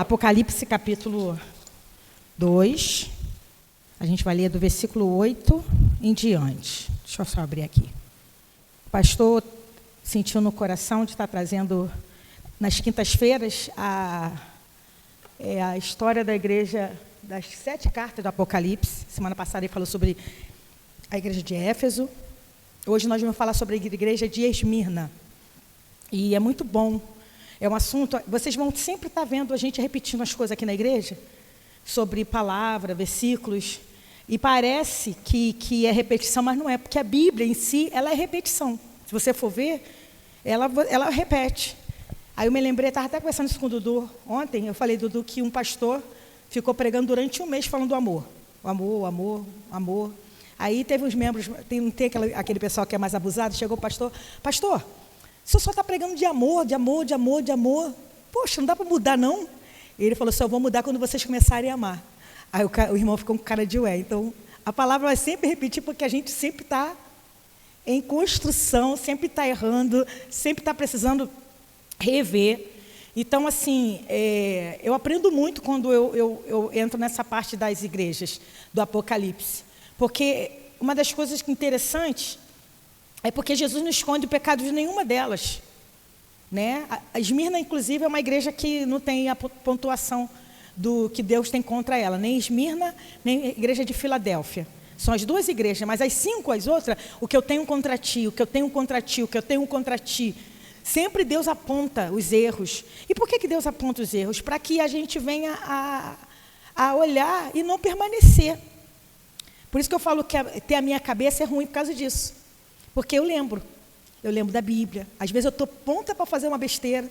Apocalipse capítulo 2, a gente vai ler do versículo 8 em diante. Deixa eu só abrir aqui. O pastor sentiu no coração de estar trazendo, nas quintas-feiras, a história da igreja, das 7 cartas do Apocalipse. Semana passada ele falou sobre a igreja de Éfeso. Hoje nós vamos falar sobre a igreja de Esmirna. E é muito bom. É um assunto, vocês vão sempre estar vendo a gente repetindo as coisas aqui na igreja, sobre palavra, versículos, e parece que é repetição, mas não é, porque a Bíblia em si, ela é repetição. Se você for ver, ela repete. Aí eu me lembrei, estava até conversando isso com o Dudu ontem, eu falei, Dudu, que um pastor ficou pregando durante um mês falando do amor. O amor, o amor, o amor. Aí teve uns membros, tem aquele pessoal que é mais abusado, chegou o pastor, o senhor só está pregando de amor, de amor, de amor, de amor. Poxa, não dá para mudar, não? E ele falou, só vou mudar quando vocês começarem a amar. Aí o irmão ficou com cara de ué. Então, a palavra vai sempre repetir, porque a gente sempre está em construção, sempre está errando, sempre está precisando rever. Então, assim, eu aprendo muito quando eu entro nessa parte das igrejas, do Apocalipse. Porque uma das coisas interessantes é porque Jesus não esconde o pecado de nenhuma delas. Né? A Esmirna, inclusive, é uma igreja que não tem a pontuação do que Deus tem contra ela. Nem Esmirna, nem a igreja de Filadélfia. São as 2 igrejas, mas as 5, as outras, o que eu tenho contra ti, o que eu tenho contra ti, o que eu tenho contra ti. Sempre Deus aponta os erros. E por que Deus aponta os erros? Para que a gente venha a olhar e não permanecer. Por isso que eu falo que ter a minha cabeça é ruim por causa disso. Porque eu lembro da Bíblia. Às vezes eu estou pronta para fazer uma besteira.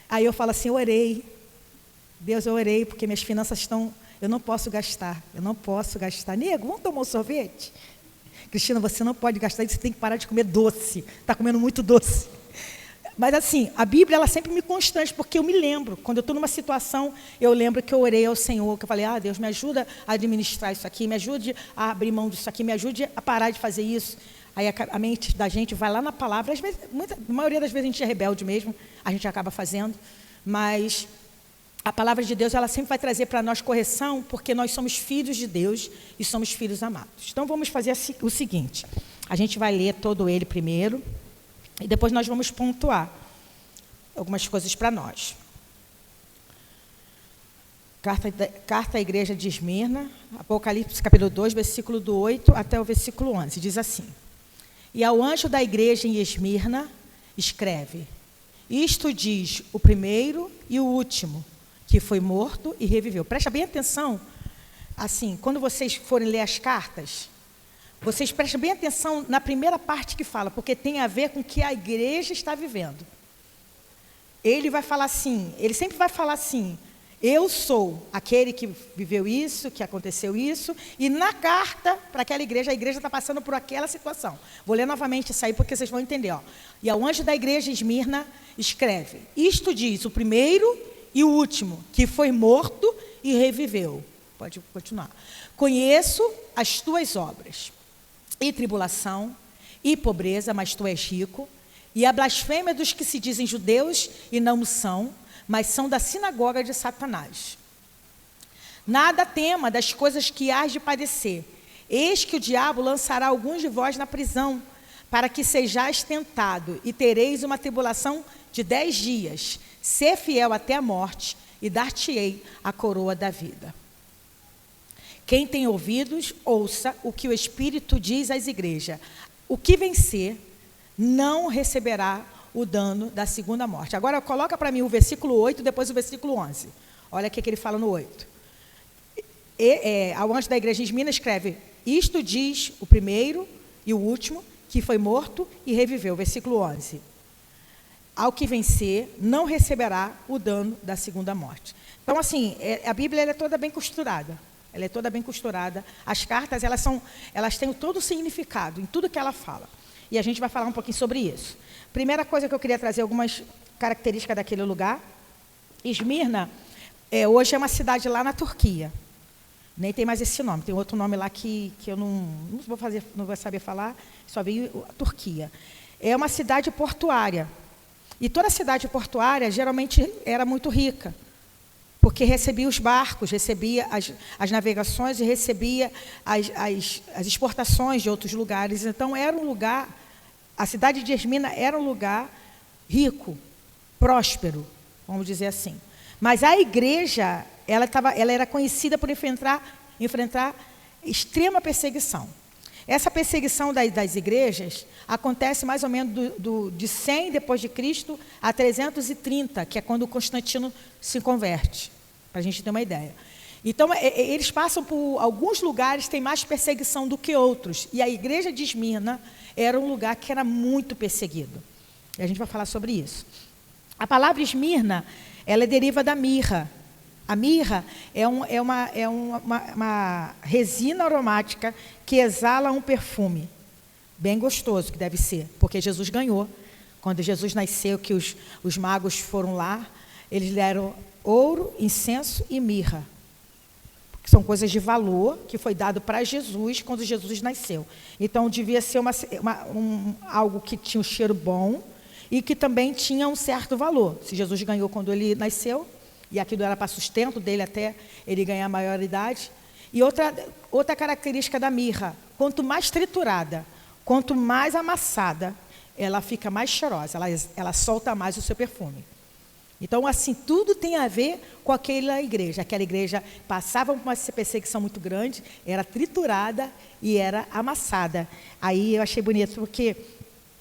Aí eu falo assim, eu orei. Deus, eu orei porque minhas finanças estão... Eu não posso gastar. Nego, vamos tomar um sorvete? Cristina, você não pode gastar, você tem que parar de comer doce. Está comendo muito doce. Mas assim, a Bíblia, ela sempre me constrange, porque eu me lembro. Quando eu estou numa situação, eu lembro que eu orei ao Senhor, que eu falei, Deus, me ajuda a administrar isso aqui, me ajude a abrir mão disso aqui, me ajude a parar de fazer isso. Aí a mente da gente vai lá na palavra, às vezes, a maioria das vezes a gente é rebelde mesmo, a gente acaba fazendo, mas a palavra de Deus, ela sempre vai trazer para nós correção, porque nós somos filhos de Deus e somos filhos amados. Então vamos fazer o seguinte, a gente vai ler todo ele primeiro, e depois nós vamos pontuar algumas coisas para nós. Carta à igreja de Esmirna, Apocalipse capítulo 2, versículo do 8 até o versículo 11, diz assim: E ao anjo da igreja em Esmirna, escreve, isto diz o primeiro e o último, que foi morto e reviveu. Presta bem atenção, assim, quando vocês forem ler as cartas, vocês prestem bem atenção na primeira parte que fala, porque tem a ver com o que a igreja está vivendo. Ele vai falar assim, ele sempre vai falar assim, eu sou aquele que viveu isso, que aconteceu isso, e na carta para aquela igreja, a igreja está passando por aquela situação. Vou ler novamente isso aí, porque vocês vão entender. Ó. E ao anjo da igreja Esmirna, escreve, isto diz o primeiro e o último, que foi morto e reviveu. Pode continuar. Conheço as tuas obras, e tribulação, e pobreza, mas tu és rico, e a blasfêmia dos que se dizem judeus e não são, mas são da sinagoga de Satanás. Nada tema das coisas que hás de padecer. Eis que o diabo lançará alguns de vós na prisão, para que sejais tentado, e tereis uma tribulação de 10 dias. Sê fiel até a morte, e dar-te-ei a coroa da vida. Quem tem ouvidos, ouça o que o Espírito diz às igrejas. O que vencer não receberá o dano da segunda morte. Agora coloca para mim o versículo 8, depois o versículo 11. Olha o que ele fala no 8. Ao anjo da igreja de Esmirna escreve, isto diz o primeiro e o último, que foi morto e reviveu. Versículo 11. Ao que vencer, não receberá o dano da segunda morte. Então, assim, a Bíblia ela é toda bem costurada. Ela é toda bem costurada. As cartas, elas têm todo o significado em tudo que ela fala. E a gente vai falar um pouquinho sobre isso. Primeira coisa que eu queria trazer, algumas características daquele lugar. Esmirna, hoje é uma cidade lá na Turquia. Nem tem mais esse nome, tem outro nome lá que eu não vou saber falar, só veio a Turquia. É uma cidade portuária. E toda cidade portuária, geralmente, era muito rica. porque recebia os barcos, recebia as navegações e recebia as exportações de outros lugares. Então, era um lugar, a cidade de Esmirna era um lugar rico, próspero, vamos dizer assim. Mas a igreja, ela era conhecida por enfrentar extrema perseguição. Essa perseguição das igrejas acontece mais ou menos de 100 depois de Cristo a 330, que é quando Constantino se converte, para a gente ter uma ideia. Então, eles passam por alguns lugares que tem mais perseguição do que outros. E a igreja de Esmirna era um lugar que era muito perseguido. E a gente vai falar sobre isso. A palavra Esmirna, ela deriva da mirra. A mirra é uma resina aromática que exala um perfume bem gostoso, que deve ser, porque Jesus ganhou. Quando Jesus nasceu, que os magos foram lá, eles deram ouro, incenso e mirra, que são coisas de valor que foi dado para Jesus quando Jesus nasceu. Então, devia ser algo que tinha um cheiro bom e que também tinha um certo valor. Se Jesus ganhou quando ele nasceu, e aquilo era para sustento dele até ele ganhar a maioridade. E outra característica da mirra, quanto mais triturada, quanto mais amassada, ela fica mais cheirosa, ela solta mais o seu perfume. Então, assim, tudo tem a ver com aquela igreja. Aquela igreja passava por uma perseguição muito grande, era triturada e era amassada. Aí eu achei bonito, porque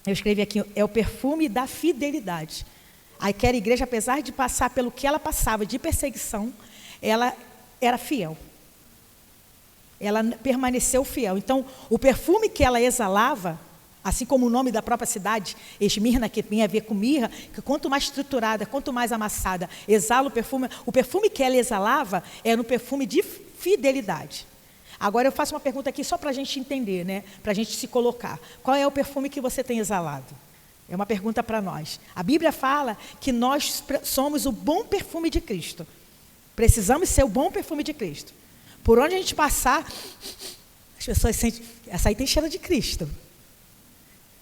eu escrevi aqui, é o perfume da fidelidade. Aquela igreja, apesar de passar pelo que ela passava de perseguição, ela era fiel. Ela permaneceu fiel. Então, o perfume que ela exalava, assim como o nome da própria cidade, Esmirna, que tem a ver com mirra, que quanto mais estruturada, quanto mais amassada, exala o perfume que ela exalava era um perfume de fidelidade. Agora eu faço uma pergunta aqui só para a gente entender, né? Para a gente se colocar. Qual é o perfume que você tem exalado? É uma pergunta para nós. A Bíblia fala que nós somos o bom perfume de Cristo. Precisamos ser o bom perfume de Cristo. Por onde a gente passar, as pessoas sentem, essa aí tem cheiro de Cristo.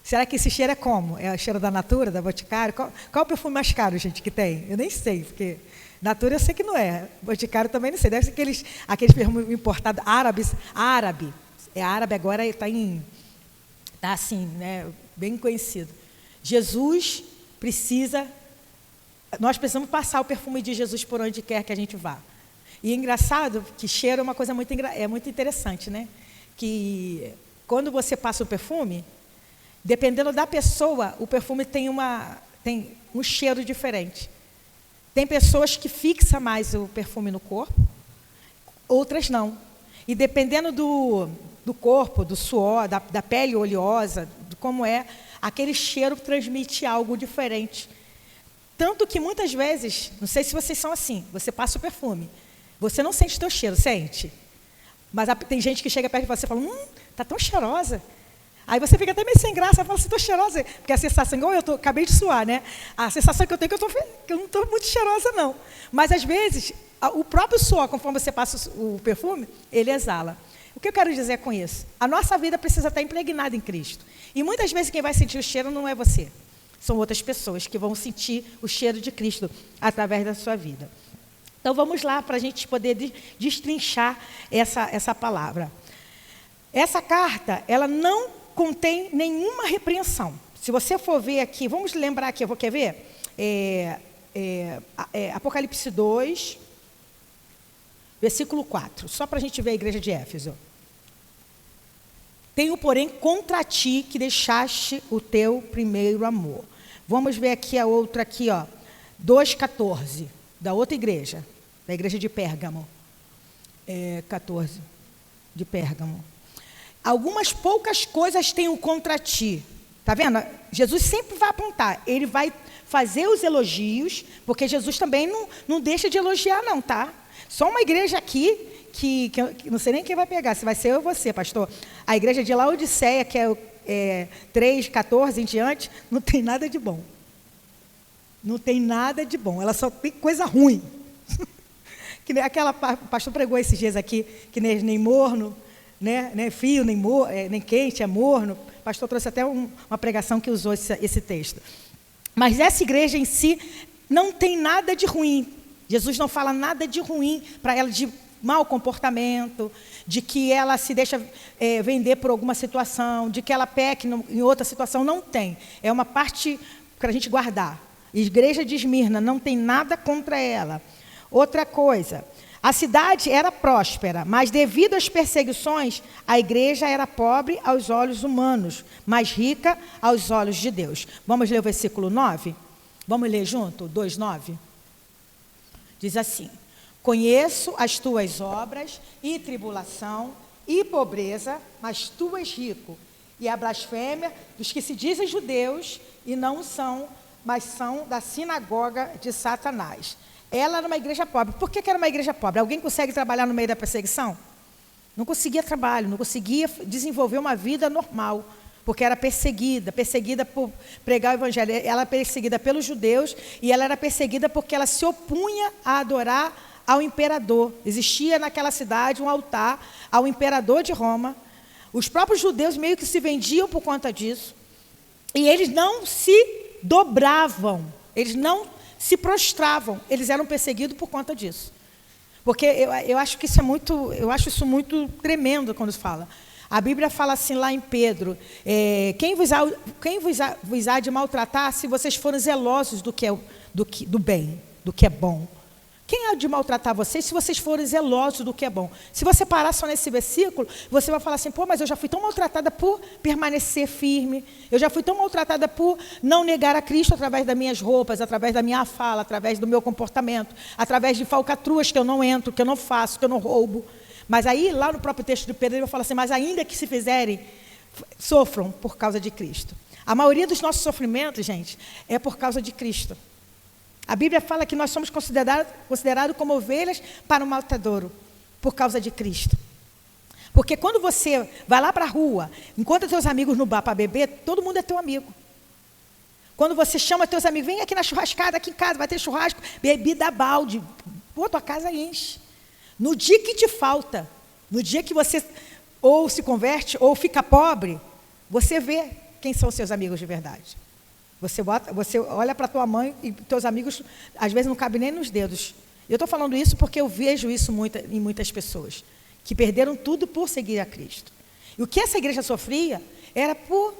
Será que esse cheiro é como? É o cheiro da Natura, da Boticário? Qual é o perfume mais caro, gente, que tem? Eu nem sei, porque Natura eu sei que não é. Boticário também não sei. Deve ser aqueles perfumes importados, árabes. Árabe. É árabe agora, está assim, né, bem conhecido. Nós precisamos passar o perfume de Jesus por onde quer que a gente vá. E é engraçado que cheiro é uma coisa muito interessante, né? Que quando você passa o perfume, dependendo da pessoa, o perfume tem um cheiro diferente. Tem pessoas que fixam mais o perfume no corpo, outras não. E dependendo do corpo, do suor, da pele oleosa, de como é, aquele cheiro transmite algo diferente. Tanto que muitas vezes, não sei se vocês são assim, você passa o perfume, você não sente o teu cheiro, sente? Mas tem gente que chega perto de você e fala, tá tão cheirosa. Aí você fica até meio sem graça, fala assim, tô cheirosa. Porque a sensação, igual acabei de suar, né? A sensação que eu tenho é que eu não estou muito cheirosa, não. Mas às vezes, o próprio suor, conforme você passa o perfume, ele exala. O que eu quero dizer com isso? A nossa vida precisa estar impregnada em Cristo. E muitas vezes quem vai sentir o cheiro não é você. São outras pessoas que vão sentir o cheiro de Cristo através da sua vida. Então vamos lá para a gente poder destrinchar essa palavra. Essa carta, ela não contém nenhuma repreensão. Se você for ver aqui, vamos lembrar aqui, quer ver? Apocalipse 2, versículo 4, só para a gente ver a igreja de Éfeso. Tenho, porém, contra ti que deixaste o teu primeiro amor. Vamos ver aqui a outra aqui, 2,14, da outra igreja, da igreja de Pérgamo. 14, de Pérgamo. Algumas poucas coisas tenho contra ti. Está vendo? Jesus sempre vai apontar, ele vai fazer os elogios, porque Jesus também não deixa de elogiar não, tá? Só uma igreja aqui, que não sei nem quem vai pegar, se vai ser eu ou você, pastor. A igreja de Laodiceia, que é 3,14 em diante, não tem nada de bom. Não tem nada de bom, ela só tem coisa ruim. Que nem o pastor pregou esses dias aqui, que nem morno, né? Nem frio, nem quente, é morno. O pastor trouxe até uma pregação que usou esse texto. Mas essa igreja em si não tem nada de ruim. Jesus não fala nada de ruim para ela, de mau comportamento, de que ela se deixa vender por alguma situação, de que ela peque em outra situação. Não tem. É uma parte para a gente guardar. Igreja de Esmirna não tem nada contra ela. Outra coisa, a cidade era próspera, mas devido às perseguições, a igreja era pobre aos olhos humanos, mas rica aos olhos de Deus. Vamos ler o versículo 9? Vamos ler junto? 2:9. Diz assim: conheço as tuas obras e tribulação e pobreza, mas tu és rico, e a blasfêmia dos que se dizem judeus e não são, mas são da sinagoga de Satanás. Ela era uma igreja pobre. Por que era uma igreja pobre? Alguém consegue trabalhar no meio da perseguição? Não conseguia trabalho, não conseguia desenvolver uma vida normal, porque era perseguida por pregar o evangelho. Ela era perseguida pelos judeus e ela era perseguida porque ela se opunha a adorar ao imperador. Existia naquela cidade um altar ao imperador de Roma. Os próprios judeus meio que se vendiam por conta disso. E eles não se dobravam, eles não se prostravam, eles eram perseguidos por conta disso. Porque eu acho que isso é muito tremendo quando se fala. A Bíblia fala assim lá em Pedro, quem vos há de maltratar se vocês forem zelosos do bem, do que é bom? Quem há de maltratar vocês se vocês forem zelosos do que é bom? Se você parar só nesse versículo, você vai falar assim, mas eu já fui tão maltratada por permanecer firme, eu já fui tão maltratada por não negar a Cristo através das minhas roupas, através da minha fala, através do meu comportamento, através de falcatruas que eu não entro, que eu não faço, que eu não roubo. Mas aí, lá no próprio texto de Pedro, ele vai falar assim, mas ainda que se fizerem, sofram por causa de Cristo. A maioria dos nossos sofrimentos, gente, é por causa de Cristo. A Bíblia fala que nós somos considerados como ovelhas para o matadouro, por causa de Cristo. Porque quando você vai lá para a rua, encontra seus amigos no bar para beber, todo mundo é teu amigo. Quando você chama teus amigos, vem aqui na churrascada, aqui em casa, vai ter churrasco, bebida a balde, tua casa enche. No dia que te falta, no dia que você ou se converte ou fica pobre, você vê quem são seus amigos de verdade. Você olha para tua mãe e teus amigos, às vezes, não cabem nem nos dedos. Eu estou falando isso porque eu vejo isso em muitas pessoas, que perderam tudo por seguir a Cristo. E o que essa igreja sofria era por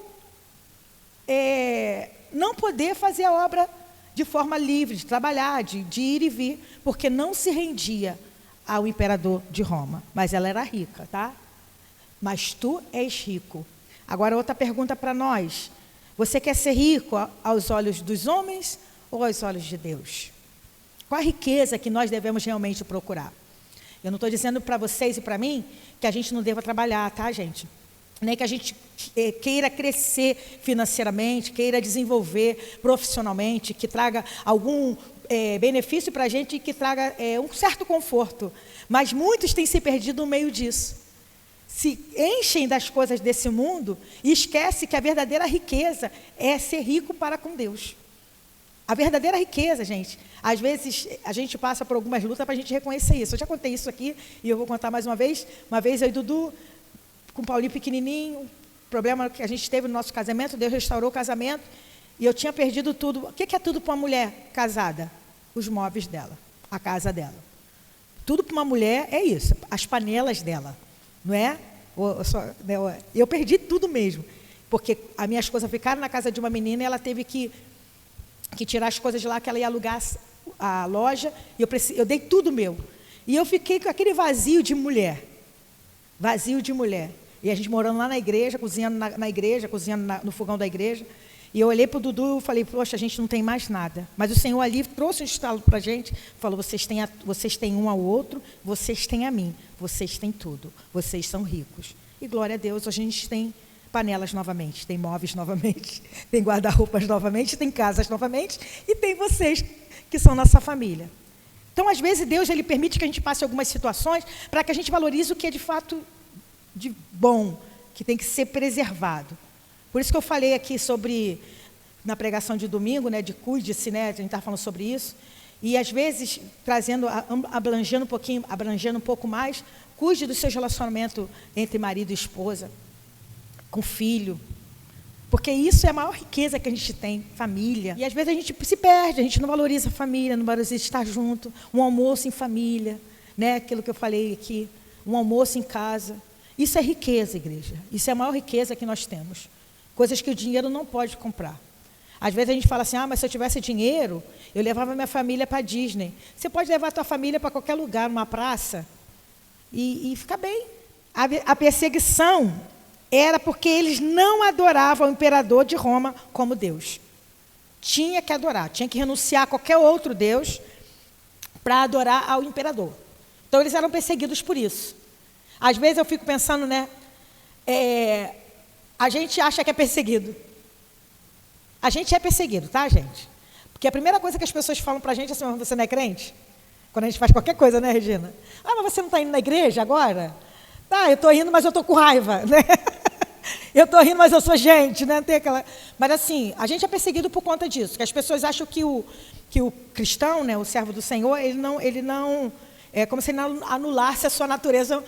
não poder fazer a obra de forma livre, de trabalhar, de ir e vir, porque não se rendia ao imperador de Roma. Mas ela era rica, tá? Mas tu és rico. Agora, outra pergunta para nós. Você quer ser rico aos olhos dos homens ou aos olhos de Deus? Qual a riqueza que nós devemos realmente procurar? Eu não estou dizendo para vocês e para mim que a gente não deva trabalhar, tá, gente? Nem que a gente queira crescer financeiramente, queira desenvolver profissionalmente, que traga algum benefício para a gente e que traga um certo conforto. Mas muitos têm se perdido no meio disso. Se enchem das coisas desse mundo e esquece que a verdadeira riqueza é ser rico para com Deus. A verdadeira riqueza, gente, às vezes a gente passa por algumas lutas para a gente reconhecer isso. Eu já contei isso aqui e eu vou contar mais uma vez. Uma vez eu e Dudu, com o Paulinho pequenininho, problema que a gente teve no nosso casamento, Deus restaurou o casamento e eu tinha perdido tudo. O que é tudo para uma mulher casada? Os móveis dela, a casa dela. Tudo para uma mulher é isso, as panelas dela. Não é? Eu perdi tudo mesmo, porque as minhas coisas ficaram na casa de uma menina e ela teve que tirar as coisas de lá, que ela ia alugar a loja, e eu dei tudo meu. E eu fiquei com aquele vazio de mulher. E a gente morando lá na igreja, cozinhando na igreja, cozinhando no fogão da igreja. E eu olhei para o Dudu e falei, poxa, a gente não tem mais nada. Mas o Senhor ali trouxe um estalo para a gente, falou, vocês têm um ao outro, vocês têm a mim, vocês têm tudo, vocês são ricos. E glória a Deus, hoje a gente tem panelas novamente, tem móveis novamente, tem guarda-roupas novamente, tem casas novamente, e tem vocês que são nossa família. Então, às vezes, Deus ele permite que a gente passe algumas situações para que a gente valorize o que é de fato de bom, que tem que ser preservado. Por isso que eu falei aqui sobre, na pregação de domingo, né, de cuide-se, né, a gente está falando sobre isso, e às vezes, abrangendo um pouco mais, cuide do seu relacionamento entre marido e esposa, com filho, Porque isso é a maior riqueza que a gente tem, família. E às vezes a gente se perde, a gente não valoriza a família, não valoriza estar junto. Um almoço em família, né? Aquilo que eu falei aqui, um almoço em casa. Isso é riqueza, igreja. Isso é a maior riqueza que nós temos. Coisas que o dinheiro não pode comprar. Às vezes a gente fala assim, mas se eu tivesse dinheiro, eu levava minha família para a Disney. Você pode levar a tua família para qualquer lugar, numa praça, e ficar bem. A perseguição era porque eles não adoravam o imperador de Roma como Deus. Tinha que adorar, tinha que renunciar a qualquer outro Deus para adorar ao imperador. Então eles eram perseguidos por isso. Às vezes eu fico pensando, né? A gente acha que é perseguido. A gente é perseguido, tá, gente? Porque a primeira coisa que as pessoas falam para a gente é assim, você não é crente? Quando a gente faz qualquer coisa, né, Regina? Mas você não está indo na igreja agora? Eu estou indo, mas eu estou com raiva, né? Eu estou rindo, mas eu sou gente, né? Tem aquela... Mas assim, a gente é perseguido por conta disso, que as pessoas acham que o cristão, né, o servo do Senhor, ele não é como se ele anulasse a sua natureza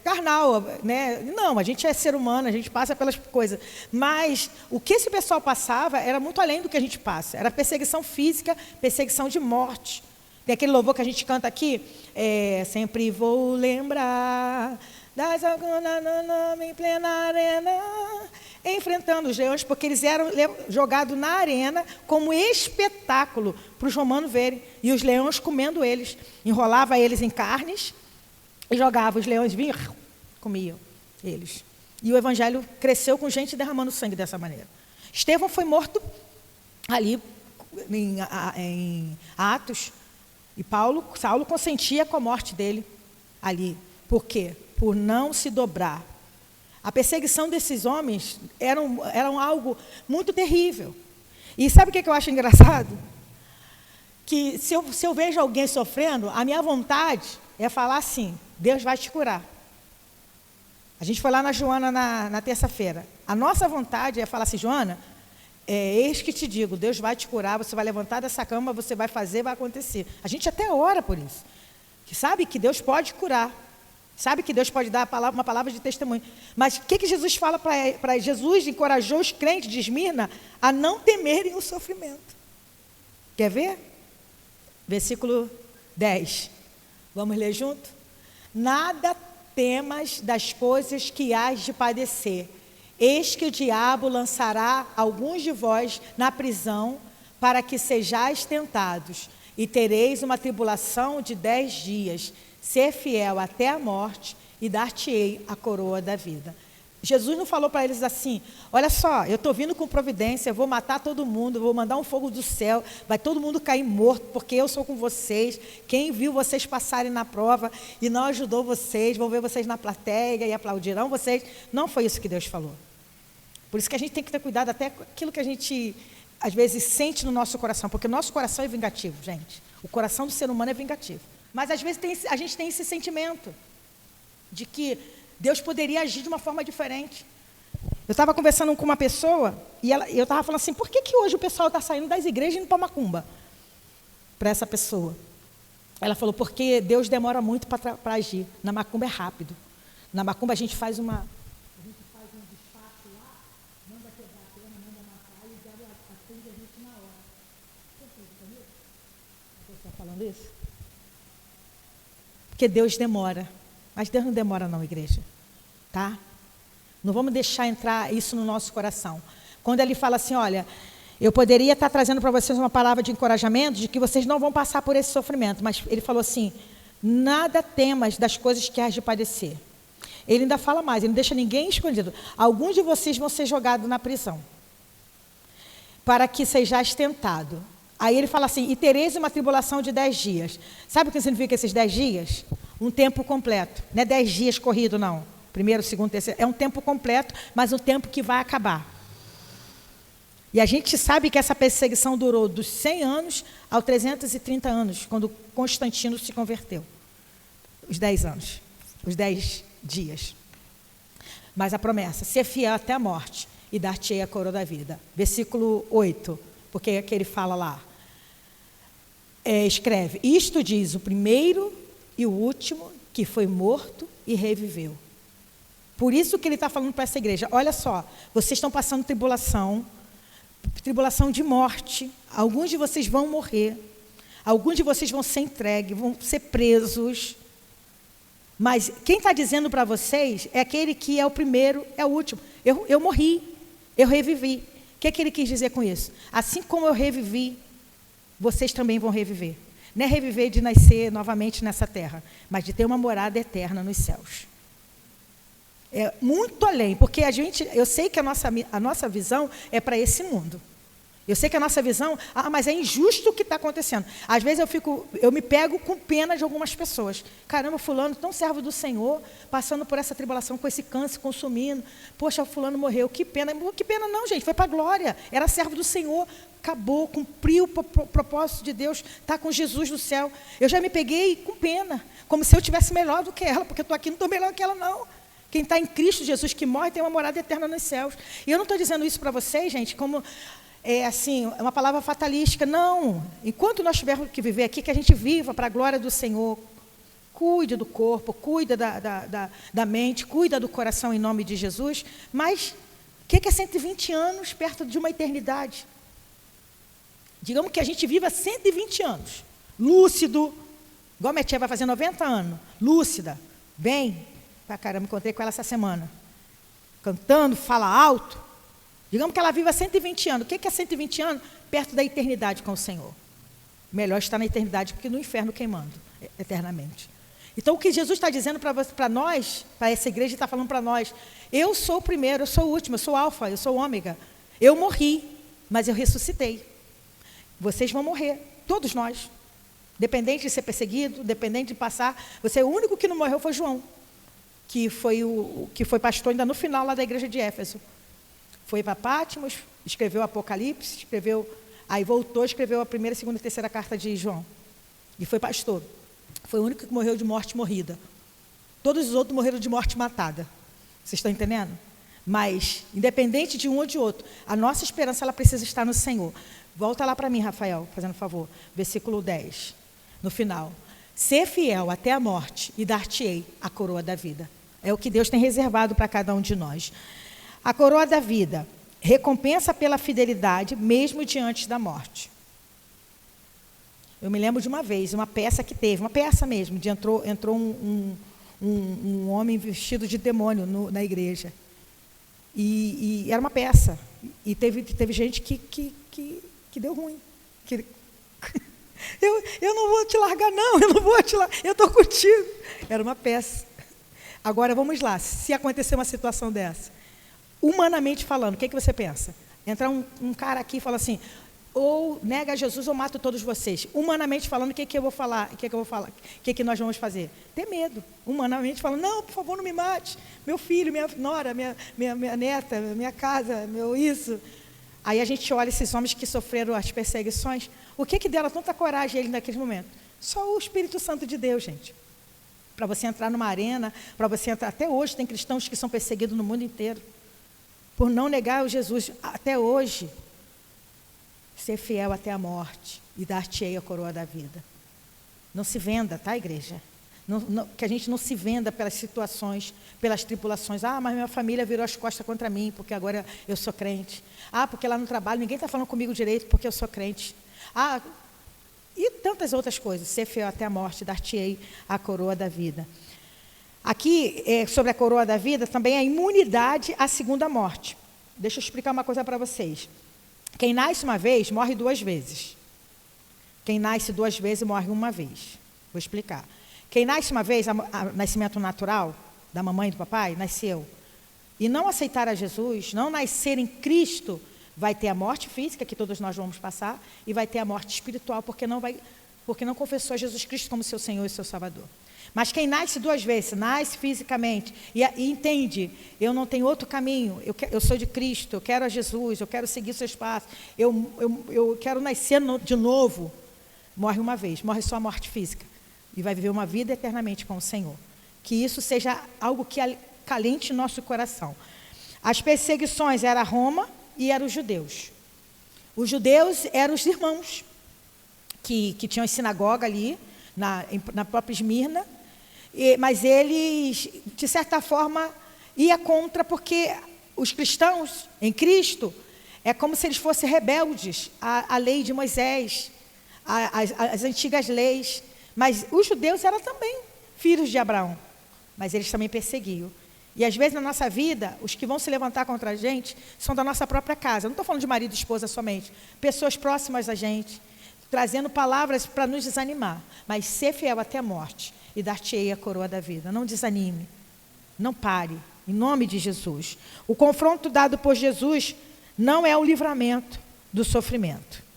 carnal, né? Não, a gente é ser humano, a gente passa pelas coisas. Mas o que esse pessoal passava era muito além do que a gente passa. Era perseguição física, perseguição de morte. Tem aquele louvor que a gente canta aqui, sempre vou lembrar das em plena arena, enfrentando os leões, porque eles eram jogados na arena como espetáculo para os romanos verem, e os leões comendo eles, enrolava eles em carnes e jogava, os leões vinham, comiam eles. E o evangelho cresceu com gente derramando sangue dessa maneira. Estevão foi morto ali em Atos, e Saulo consentia com a morte dele ali. Por quê? Por não se dobrar. A perseguição desses homens era algo muito terrível. E sabe o que eu acho engraçado? Que se eu vejo alguém sofrendo, a minha vontade é falar assim, Deus vai te curar. A gente foi lá na Joana na terça-feira. A nossa vontade é falar assim, Joana, eis que te digo, Deus vai te curar, você vai levantar dessa cama, você vai fazer, vai acontecer. A gente até ora por isso. Que sabe que Deus pode curar. Sabe que Deus pode dar uma palavra de testemunho. Mas o que Jesus fala para Jesus? Encorajou os crentes de Esmirna a não temerem o sofrimento. Quer ver? Versículo 10. Vamos ler junto? Nada temas das coisas que hás de padecer. Eis que o diabo lançará alguns de vós na prisão para que sejais tentados. E tereis uma tribulação de 10 dias. Ser fiel até a morte e dar-te-ei a coroa da vida. Jesus não falou para eles assim, olha só, eu estou vindo com providência, eu vou matar todo mundo, vou mandar um fogo do céu, vai todo mundo cair morto, porque eu sou com vocês. Quem viu vocês passarem na prova e não ajudou vocês, vão ver vocês na plateia e aplaudirão vocês. Não foi isso que Deus falou. Por isso que a gente tem que ter cuidado até com aquilo que a gente, às vezes, sente no nosso coração, porque o nosso coração é vingativo, gente. O coração do ser humano é vingativo. Mas às vezes a gente tem esse sentimento de que Deus poderia agir de uma forma diferente. Eu estava conversando com uma pessoa e eu estava falando assim, por que hoje o pessoal está saindo das igrejas e indo para macumba? Para essa pessoa. Ela falou, porque Deus demora muito para agir. Na macumba é rápido. Na macumba a gente faz um despacho lá, manda quebrar a perna, manda matar e o diabo atende a gente na hora. Você acredita nisso? A pessoa falando isso? Porque Deus demora. Mas Deus não demora não, igreja. Tá? Não vamos deixar entrar isso no nosso coração. Quando ele fala assim, olha, eu poderia estar trazendo para vocês uma palavra de encorajamento, de que vocês não vão passar por esse sofrimento. Mas ele falou assim, nada temas das coisas que hás de padecer. Ele ainda fala mais, ele não deixa ninguém escondido. Alguns de vocês vão ser jogados na prisão. Para que sejais tentado. Aí ele fala assim, e tereis uma tribulação de 10 dias. Sabe o que significa esses 10 dias? Um tempo completo. Não é 10 dias corrido, não. Primeiro, segundo, terceiro. É um tempo completo, mas um tempo que vai acabar. E a gente sabe que essa perseguição durou dos 100 anos aos 330 anos, quando Constantino se converteu. Os 10 anos. Os 10 dias. Mas a promessa, ser fiel até a morte e dar-te-ei a coroa da vida. Versículo 8, porque é que ele fala lá. Escreve, isto diz o primeiro e o último que foi morto e reviveu. Por isso que ele está falando para essa igreja, olha só, vocês estão passando tribulação de morte, alguns de vocês vão morrer, alguns de vocês vão ser entregues, vão ser presos, mas quem está dizendo para vocês é aquele que é o primeiro, é o último. Eu morri, eu revivi. O que é que ele quis dizer com isso? Assim como eu revivi, vocês também vão reviver. Não é reviver de nascer novamente nessa terra, mas de ter uma morada eterna nos céus. É muito além, porque eu sei que a nossa visão é para esse mundo. Eu sei que a nossa visão, mas é injusto o que está acontecendo. Às vezes eu me pego com pena de algumas pessoas. Caramba, fulano, tão servo do Senhor, passando por essa tribulação, com esse câncer, consumindo. Poxa, fulano morreu, que pena. Que pena não, gente, foi para a glória. Era servo do Senhor, acabou, cumpriu o propósito de Deus, está com Jesus no céu. Eu já me peguei com pena, como se eu tivesse melhor do que ela, porque eu estou aqui, não estou melhor que ela, não. Quem está em Cristo Jesus, que morre, tem uma morada eterna nos céus. E eu não estou dizendo isso para vocês, gente, como é uma palavra fatalística. Não. Enquanto nós tivermos que viver aqui, que a gente viva para a glória do Senhor. Cuide do corpo, cuida da mente, cuida do coração em nome de Jesus. Mas o que é 120 anos perto de uma eternidade? Digamos que a gente viva 120 anos, lúcido, igual a minha tia vai fazer 90 anos, lúcida, bem. Caramba, encontrei com ela essa semana. Cantando, fala alto. Digamos que ela viva 120 anos. O que é 120 anos? Perto da eternidade com o Senhor. Melhor estar na eternidade do que no inferno queimando eternamente. Então, o que Jesus está dizendo para nós, para essa igreja, está falando para nós, eu sou o primeiro, eu sou o último, eu sou o alfa, eu sou o ômega. Eu morri, mas eu ressuscitei. Vocês vão morrer, todos nós. Dependente de ser perseguido, dependente de passar. O único que não morreu foi João, que foi pastor ainda no final lá da igreja de Éfeso. Foi para Patmos, escreveu o Apocalipse, aí voltou, escreveu a primeira, segunda e terceira carta de João. E foi pastor. Foi o único que morreu de morte morrida. Todos os outros morreram de morte matada. Vocês estão entendendo? Mas, independente de um ou de outro, a nossa esperança ela precisa estar no Senhor. Volta lá para mim, Rafael, fazendo favor. Versículo 10, no final. Ser fiel até a morte e dar-te-ei a coroa da vida. É o que Deus tem reservado para cada um de nós. A coroa da vida, recompensa pela fidelidade, mesmo diante da morte. Eu me lembro de uma vez, uma peça que teve, uma peça mesmo, entrou um homem vestido de demônio na igreja. E era uma peça. E teve gente que deu ruim. Eu não vou te largar, não, eu não vou te largar, eu estou contigo. Era uma peça. Agora, vamos lá, se acontecer uma situação dessa, humanamente falando, o que você pensa? Entrar um cara aqui e falar assim, ou nega Jesus ou mato todos vocês. Humanamente falando, o que eu vou falar? O que nós vamos fazer? Ter medo. Humanamente falando, não, por favor, não me mate. Meu filho, minha nora, minha neta, minha casa, meu isso. Aí a gente olha esses homens que sofreram as perseguições. O que deram tanta coragem a eles naquele momento? Só o Espírito Santo de Deus, gente. Para você entrar numa arena, para você entrar... Até hoje tem cristãos que são perseguidos no mundo inteiro. Por não negar o Jesus. Até hoje. Ser fiel até a morte e dar-te-ei a coroa da vida. Não se venda, tá, igreja? Que a gente não se venda pelas situações, pelas tribulações. Mas minha família virou as costas contra mim, porque agora eu sou crente. Porque lá no trabalho ninguém está falando comigo direito, porque eu sou crente. E tantas outras coisas. Ser fiel até a morte, dar-te-ei a coroa da vida. Aqui, sobre a coroa da vida, também a imunidade à segunda morte. Deixa eu explicar uma coisa para vocês. Quem nasce uma vez, morre duas vezes. Quem nasce duas vezes, morre uma vez. Vou explicar. Quem nasce uma vez, nascimento natural, da mamãe e do papai, nasceu. E não aceitar a Jesus, não nascer em Cristo, vai ter a morte física, que todos nós vamos passar, e vai ter a morte espiritual, porque não confessou a Jesus Cristo como seu Senhor e seu Salvador. Mas quem nasce duas vezes, nasce fisicamente e entende, eu não tenho outro caminho, eu sou de Cristo, eu quero a Jesus, eu quero seguir seus passos, eu quero nascer de novo, morre uma vez, morre só a morte física e vai viver uma vida eternamente com o Senhor. Que isso seja algo que acalente nosso coração. As perseguições eram Roma e eram os judeus. Os judeus eram os irmãos que tinham a sinagoga ali, na própria Esmirna, mas eles, de certa forma, ia contra, porque os cristãos em Cristo é como se eles fossem rebeldes à lei de Moisés, às antigas leis. Mas os judeus eram também filhos de Abraão, mas eles também perseguiam. E às vezes na nossa vida, os que vão se levantar contra a gente são da nossa própria casa. Eu não estou falando de marido e esposa somente. Pessoas próximas a gente, trazendo palavras para nos desanimar. Mas ser fiel até a morte e dar-te-ei a coroa da vida. Não desanime, não pare, em nome de Jesus. O confronto dado por Jesus não é o livramento do sofrimento.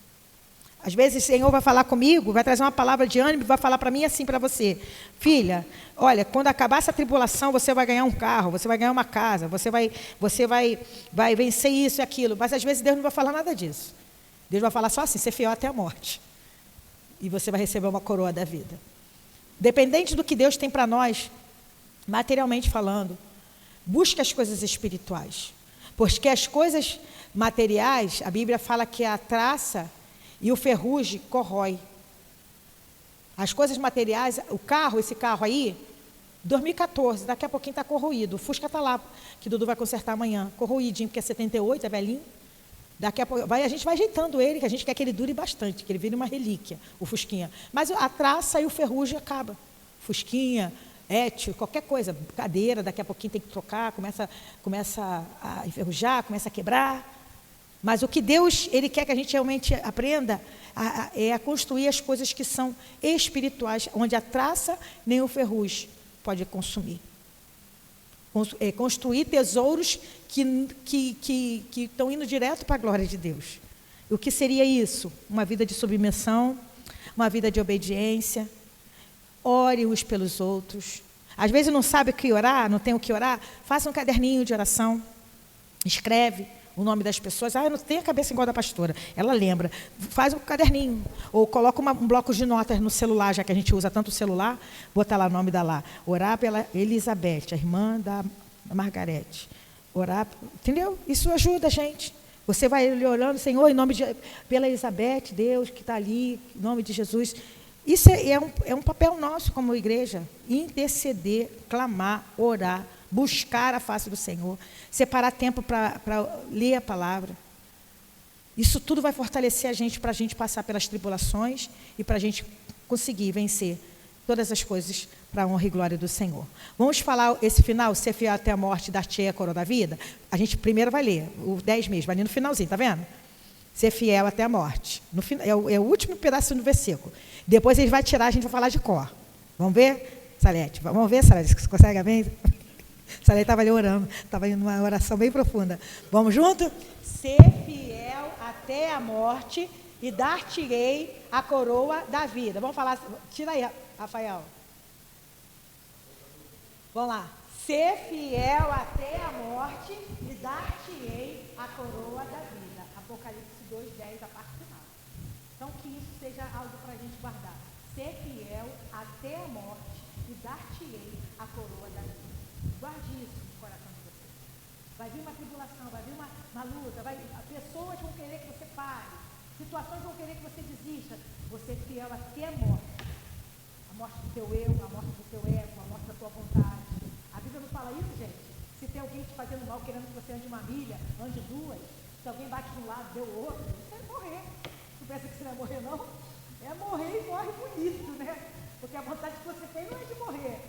Às vezes o Senhor vai falar comigo, vai trazer uma palavra de ânimo, vai falar para mim assim para você: filha, olha, quando acabar essa tribulação, você vai ganhar um carro, você vai ganhar uma casa, você vai vencer isso e aquilo. Mas às vezes Deus não vai falar nada disso. Deus vai falar só assim: ser fiel até a morte. E você vai receber uma coroa da vida. Dependente do que Deus tem para nós, materialmente falando, busque as coisas espirituais. Porque as coisas materiais, a Bíblia fala que a traça e o ferrugem corrói. As coisas materiais, o carro, esse carro aí, 2014, daqui a pouquinho está corroído. O Fusca está lá, que o Dudu vai consertar amanhã. Corroidinho, porque é 78, é velhinho. Daqui a pouco, a gente vai ajeitando ele, que a gente quer que ele dure bastante, que ele vire uma relíquia, o Fusquinha. Mas a traça e o ferrugem acaba. Fusquinha, Étio, qualquer coisa, cadeira, daqui a pouquinho tem que trocar, começa a enferrujar, começa a quebrar. Mas o que Deus, Ele quer que a gente realmente aprenda é a construir as coisas que são espirituais, onde a traça nem o ferrugem pode consumir. Construir tesouros que estão indo direto para a glória de Deus. O que seria isso? Uma vida de submissão, uma vida de obediência. Ore uns pelos outros. Às vezes não sabe o que orar, não tem o que orar, faça um caderninho de oração, escreve o nome das pessoas. Eu não tenho a cabeça igual da pastora. Ela lembra. Faz um caderninho. Ou coloca um bloco de notas no celular, já que a gente usa tanto o celular, bota lá o nome da lá. Orar pela Elizabeth, a irmã da Margarete. Orar, entendeu? Isso ajuda a gente. Você vai orando, Senhor, em nome pela Elizabeth, Deus que está ali, em nome de Jesus. Isso é um papel nosso como igreja. Interceder, clamar, orar, buscar a face do Senhor, separar tempo para ler a palavra. Isso tudo vai fortalecer a gente para a gente passar pelas tribulações e para a gente conseguir vencer todas as coisas para a honra e glória do Senhor. Vamos falar esse final, ser fiel até a morte, dar-te-ei a coroa da vida? A gente primeiro vai ler, o 10 mesmo, ali no finalzinho, tá vendo? Ser fiel até a morte. No final, é o último pedaço do versículo. Depois ele vai tirar, a gente vai falar de cor. Vamos ver, Salete? Vamos ver, Salete, você consegue ver? Salete estava ali orando, estava em uma oração bem profunda. Vamos junto? Ser fiel até a morte e dar-te-ei a coroa da vida. Vamos falar, tira aí, Rafael. Vamos lá. Ser fiel até a morte e dar-te-ei a coroa da vida. Apocalipse 2:10, a parte final. Então, que isso seja algo para a gente guardar. Ser fiel até a morte e dar-te-ei a coroa da vida. Guarde isso no coração de você. Vai vir uma tribulação, vai vir uma luta, pessoas vão querer que você pare, situações vão querer que você desista. Você é fiel até a morte do teu eu, a morte do teu ego, a morte da tua vontade. A Bíblia não fala isso, gente? Se tem alguém te fazendo mal, querendo que você ande uma milha, ande duas, se alguém bate de um lado, deu o outro, você vai morrer. Tu pensa que você não vai morrer, não? É morrer e morre bonito, né? Porque a vontade que você tem não é de morrer.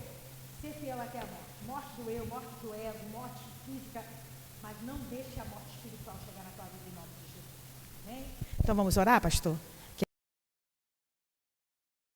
Ser fiel até a morte. Morte do eu, morte do ego, morte física, mas não deixe a morte espiritual chegar na tua vida em nome de Jesus. Amém? Então vamos orar, pastor?